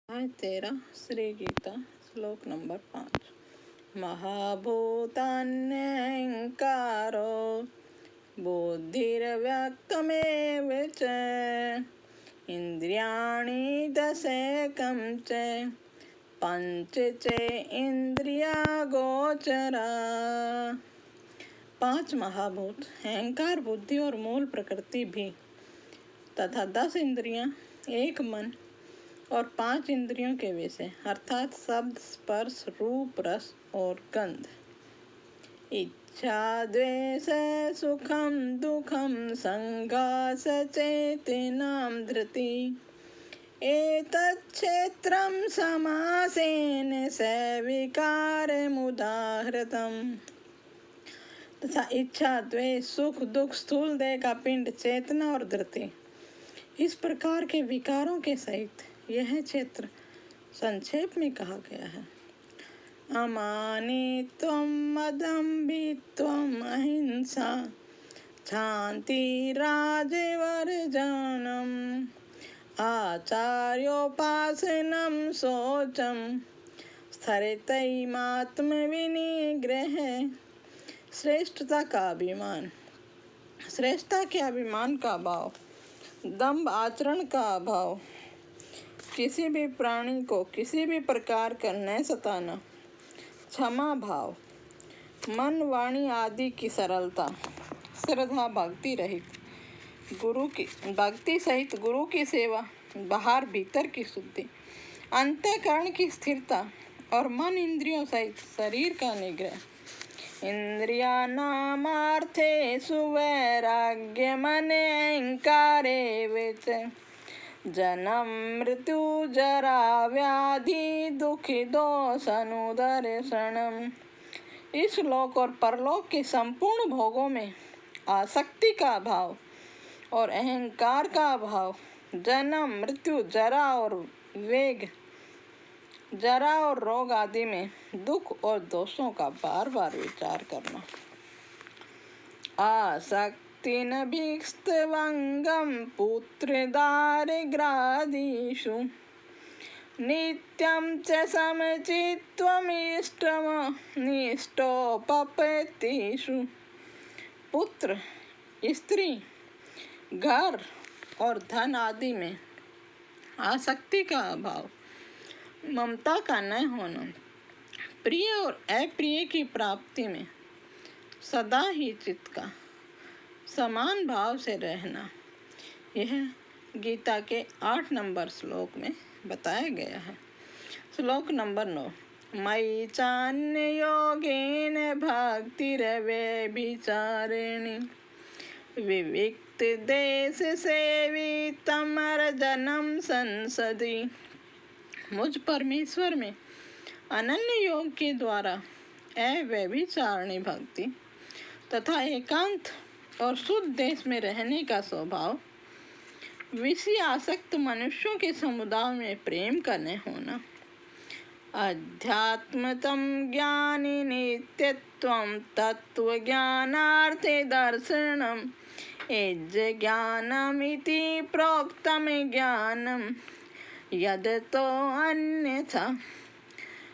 अध्याय 13 श्री गीता श्लोक नंबर 5। महाभूतान्यहंकारो बुद्धिर्व्यक्तमेव च इंद्रियाणि दशैकं च पंच च इंद्रिया गोचरा। 5 महाभूत अहंकार, बुद्धि और मूल प्रकृति भी तथा 10 इंद्रियां, एक मन और 5 इंद्रियों के विषय अर्थात शब्द, स्पर्श, रूप, रस और गंध। इच्छा, द्वेष, सुखम दुखम, संघास, चेतनां धृति, एतच्छेत्रं समासेन सविकारमुदाहृतम्। तथा इच्छा, द्वेष, सुख, दुख, स्थूल देह का पिंड, चेतना और धृति, इस प्रकार के विकारों के सहित यह क्षेत्र संक्षेप में कहा गया है। अमानित्वम, अदम्भित्वम, अहिंसा, शांति, राजवर्जनम, आचार्योपासनम, शौचम, स्थिरतैमात्मविनिग्रह, श्रेष्ठता का अभिमान, श्रेष्ठता के अभिमान का भाव, दंभ, आचरण का अभाव, किसी भी प्राणी को किसी भी प्रकार का न सताना, क्षमा भाव, मन, वाणी आदि की सरलता, श्रद्धा, भक्ति रहित गुरु की भक्ति सहित गुरु की सेवा, बाहर भीतर की शुद्धि, अंतःकरण की स्थिरता और मन इंद्रियों सहित शरीर का निग्रह। इंद्रियाणामार्थेषु वैराग्यमन अहंकारे विच जन्म मृत्यु जरा व्याधि दुखि दोषानुदर्शनम्। इस लोक और परलोक के संपूर्ण भोगों में आसक्ति का भाव और अहंकार का भाव, जन्म, मृत्यु, जरा और रोग आदि में दुख और दोषों का बार बार विचार करना। आसक्तिन भीक्ष्वंगम पुत्र दारिद्र्यादिषु नित्यं च समचित्त्वमिष्टोपपत्तिषु। पुत्र, स्त्री, घर और धन आदि में आसक्ति का अभाव, ममता का न होना, प्रिय और अप्रिय की प्राप्ति में सदा ही चित्त का समान भाव से रहना, यह गीता के 8 नंबर श्लोक में बताया गया है। श्लोक नंबर 9। मयि चान्य योगेन भक्तिरव्यभिचारिणी विविक्त देश सेवितमर्जनम संसदि। मुझ परमेश्वर में अनन्य योग के द्वारा अव्यभिचारिणी भक्ति तथा एकांत और शुद्ध देश में रहने का स्वभाव, विषय आसक्त मनुष्यों के समुदाय में प्रेम करने होना, अध्यात्मतम ज्ञानी नित्यत्वम तत्वज्ञानार्थे दर्शनम एज ज्ञानमिति प्रोक्तम ज्ञानम यद तो अन्यथा।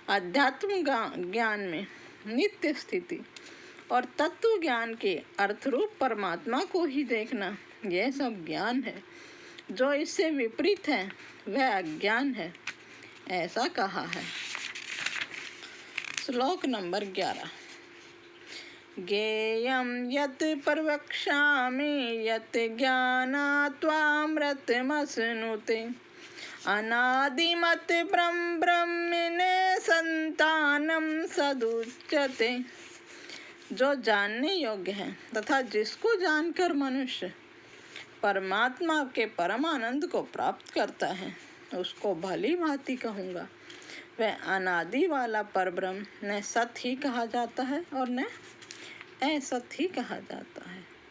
अध्यात्म ज्ञान में नित्य स्थिति और तत्व ज्ञान के अर्थरूप परमात्मा को ही देखना, यह सब ज्ञान है। जो इससे विपरीत है वह अज्ञान है, ऐसा कहा है। श्लोक नंबर 11। ज्ञेयं यत् प्रवक्ष्यामि यत् ज्ञानात्वामृतमश्नुते अनादिमत् ब्रह्मणि संतानं सदुच्यते। जो जानने योग्य है तथा जिसको जानकर मनुष्य परमात्मा के परम आनंद को प्राप्त करता है, उसको भली भांति कहूँगा। वह अनादि वाला परब्रह्म न सत ही कहा जाता है और न असत ही कहा जाता है।